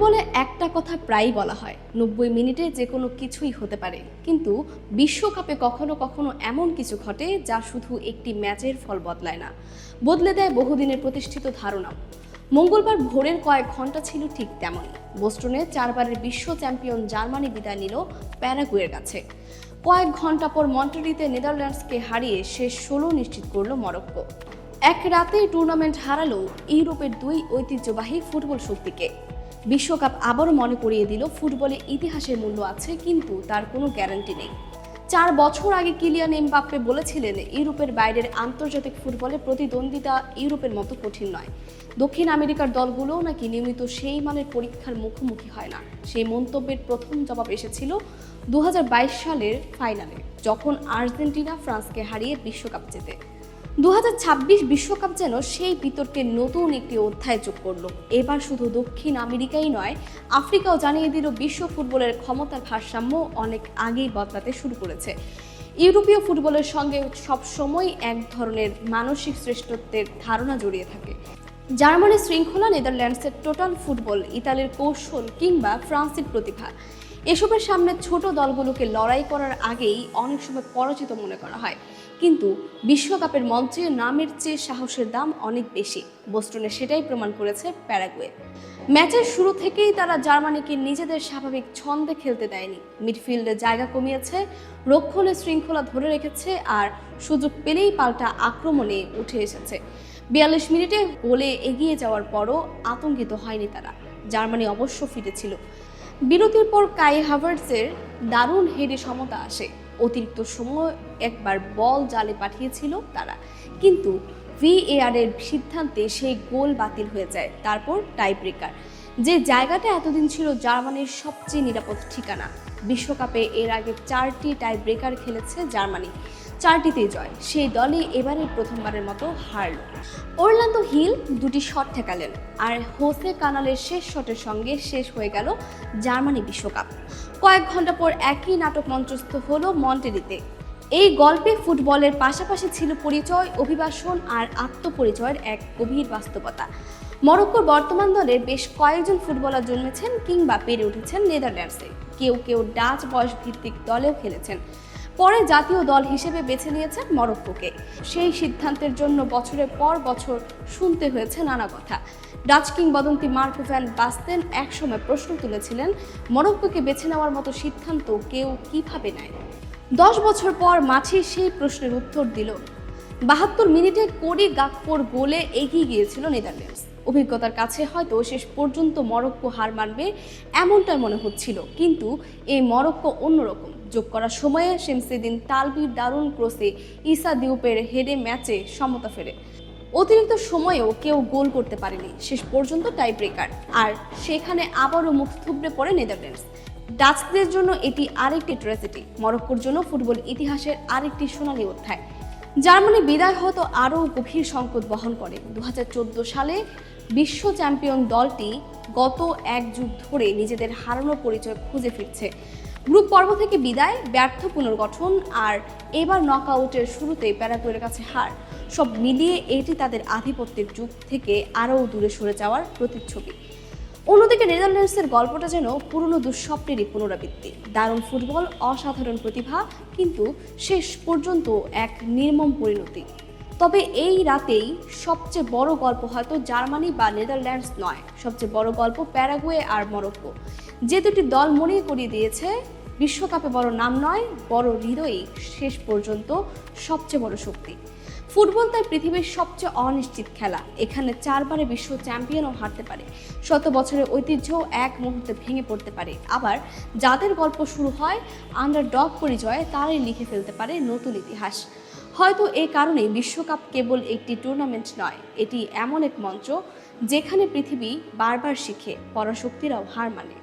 ফুটবলে একটা কথা প্রায়ই বলা হয়, ৯০ মিনিটে যে কোনো কিছুই হতে পারে। কিন্তু বিশ্বকাপে কখনো কখনো এমন কিছু ঘটে যা শুধু একটি ম্যাচের ফল বদলায় না, বদলে দেয় বহুদিনের প্রতিষ্ঠিত ধারণাও। মঙ্গলবার ভোরের কয়েক ঘন্টা ছিল ঠিক তেমনই। বোস্টনে ৪বারের বিশ্ব চ্যাম্পিয়ন জার্মানি বিদায় নিল প্যারাগুয়ের কাছে। কয়েক ঘন্টা পর মন্টেরিতে নেদারল্যান্ডসকে হারিয়ে শেষ ১৬ নিশ্চিত করল মরক্কো। এক রাতেই টুর্নামেন্ট হারালো ইউরোপের দুই ঐতিহ্যবাহী ফুটবল শক্তিকে। বিশ্বকাপ আবারও মনে করিয়ে দিল ফুটবলে ইতিহাসের মূল্য আছে, কিন্তু তার কোনো গ্যারান্টি নেই। ৪ বছর আগে কিলিয়ান এমবাপ্পে বলেছিলেন, ইউরোপের বাইরের আন্তর্জাতিক ফুটবলে প্রতিদ্বন্দ্বিতা ইউরোপের মতো কঠিন নয়। দক্ষিণ আমেরিকার দলগুলোও নাকি নিয়মিত সেই মানের পরীক্ষার মুখোমুখি হয় না। সেই মন্তব্যের প্রথম জবাব এসেছিল ২০২২ সালের ফাইনালে, যখন আর্জেন্টিনা ফ্রান্সকে হারিয়ে বিশ্বকাপ জেতে। ২০২৬ বিশ্বকাপ যেন সেই বিতর্কের নতুন একটি অধ্যায় যোগ করলো। এবার শুধু দক্ষিণ আমেরিকাই নয়, আফ্রিকাও জানিয়ে দিল বিশ্ব ফুটবলের ক্ষমতার ভারসাম্য অনেক আগেই বদলাতে শুরু করেছে। ইউরোপীয় ফুটবলের সঙ্গে সবসময় এক ধরনের মানসিক শ্রেষ্ঠত্বের ধারণা জড়িয়ে থাকে। জার্মানির শৃঙ্খলা, নেদারল্যান্ডসের টোটাল ফুটবল, ইতালির কৌশল কিংবা ফ্রান্সের প্রতিভা, এসবের সামনে ছোট দলগুলোকে লড়াই করার আগেই অনেক সময় পরাজিত মনে করা হয়। কিন্তু বিশ্বকাপের মঞ্চে নামের চেয়ে সাহসের দাম অনেক বেশি। বোস্টনে সেটাই প্রমাণ করেছে প্যারাগুয়ে। ম্যাচের শুরু থেকেই তারা জার্মানিকে নিজেদের স্বাভাবিক ছন্দে খেলতে দেয়নি। মিডফিল্ডে জায়গা কমিয়েছে, রক্ষণে শৃঙ্খলা ধরে রেখেছে, আর সুযোগ পেলেই পাল্টা আক্রমণে উঠে এসেছে। ৪২ মিনিটে গোলে এগিয়ে যাওয়ার পরও আতঙ্কিত হয়নি তারা। জার্মানি অবশ্য ফিরেছিল। বিরতির পর কাই হাভার্টজের দারুণ হেডে সমতা আসে। অতিরিক্ত সময় একবার বল জালে পাঠিয়েছিল তারা, কিন্তু ভিএআর এর সিদ্ধান্তে সেই গোল বাতিল হয়ে যায়। তারপর টাই ব্রেকার, যে জায়গাটা এতদিন ছিল জার্মানির সবচেয়ে নিরাপদ ঠিকানা। বিশ্বকাপে এর আগে ৪টি টাই ব্রেকার খেলেছে জার্মানি, ৪টিতেই জয়। সেই দলই এবারে প্রথমবারের মতো হারল। অরল্যান্দো হিল ২টি শট ঠেকালেন, আর হোসে কানালের শেষ শটের সঙ্গে শেষ হয়ে গেল জার্মানি বিশ্বকাপ। কয়েক ঘন্টা পর একই নাটক মঞ্চস্থ হলো মন্টেরিতে। এই গল্পে ফুটবলের পাশাপাশি ছিল পরিচয়, অভিবাসন আর আত্মপরিচয়ের এক গভীর বাস্তবতা। মরক্কোর বর্তমান দলে বেশ কয়েকজন ফুটবলার জন্মেছেন কিংবা পেরে উঠেছেন নেদারল্যান্ডসে। কেউ কেউ ডাচ বয়স ভিত্তিক দলেও খেলেছেন। পরে জাতীয় দল হিসেবে বেছে নিয়েছেন মরক্কোকে। সেই সিদ্ধান্তের জন্য বছরের পর বছর শুনতে হয়েছে নানা কথা। ডাচ কিংবদন্তি মার্কো ভ্যান বাস্তেন একসময় প্রশ্ন তুলেছিলেন, মরক্কোকে বেছে নেওয়ার মতো সিদ্ধান্ত কেউ কিভাবে নেয়। ১০ বছর পর মাঠে সেই প্রশ্নের উত্তর দিল। ৭২ মিনিটে কোডি গাকপোর গোলে এগিয়ে গিয়েছিল নেদারল্যান্ডস। অভিজ্ঞতার কাছে হয়তো শেষ পর্যন্ত মরক্কো হার মানবে এমনটাই মনে হচ্ছিল, কিন্তু এই মরক্কো অন্যরকম। যোগ করার সময়ে শেমসেদিন তালবির দারুণ ক্রসে ইসা দিউপের হেডে ম্যাচে সমতা ফেরে। অতিরিক্ত সময়েও কেউ গোল করতে পারেনি, শেষ পর্যন্ত টাই ব্রেকার। আর সেখানে আবারও মুখ থুবড়ে পড়ে নেদারল্যান্ডস। ডাচদের জন্য এটি আরেকটি ট্র্যাজেডি, মরক্কোর জন্য ফুটবল ইতিহাসের আরেকটি সোনালী অধ্যায়। জার্মানি বিদায় হয়তো আরও গভীর সংকট বহন করে। ২০১৪ সালে বিশ্ব চ্যাম্পিয়ন দলটি গত এক যুগ ধরে নিজেদের হারানোর পরিচয় খুঁজে ফিরছে। গ্রুপ পর্ব থেকে বিদায়, ব্যর্থ পুনর্গঠন, আর এবার নকআউটের শুরুতেই প্যারাগুয়ের কাছে হার, সব মিলিয়ে এটি তাদের আধিপত্যের যুগ থেকে আরও দূরে সরে যাওয়ার প্রতিচ্ছবি। অন্যদিকে নেদারল্যান্ডসের গল্পটা যেন পুরনো দুঃস্বপ্নেরই পুনরাবৃত্তি। দারুণ ফুটবল, অসাধারণ প্রতিভা, কিন্তু শেষ পর্যন্ত এক নির্মম পরিণতি। তবে এই রাতেই সবচেয়ে বড় গল্প হয়তো জার্মানি বা নেদারল্যান্ডস নয়, সবচেয়ে বড় গল্প প্যারাগুয়ে আর মরক্কো। যে দুটি দল মনে করিয়ে দিয়েছে, বিশ্বকাপে বড় নাম নয়, বড় হৃদয়ই শেষ পর্যন্ত সবচেয়ে বড় শক্তি। ফুটবল তাই পৃথিবীর সবচেয়ে অনিশ্চিত খেলা। এখানে ৪বারে বিশ্ব চ্যাম্পিয়নও হারতে পারে, ১০০ বছরের ঐতিহ্য এক মুহূর্তে ভেঙে পড়তে পারে। আবার যাদের গল্প শুরু হয় আন্ডারডগ পরিচয়ে, তারাই লিখে ফেলতে পারে নতুন ইতিহাস। হয়তো এই কারণেই বিশ্বকাপ কেবল একটি টুর্নামেন্ট নয়, এটি এমন এক মঞ্চ যেখানে পৃথিবী বারবার শিখে, পরাশক্তিরাও হার মানে।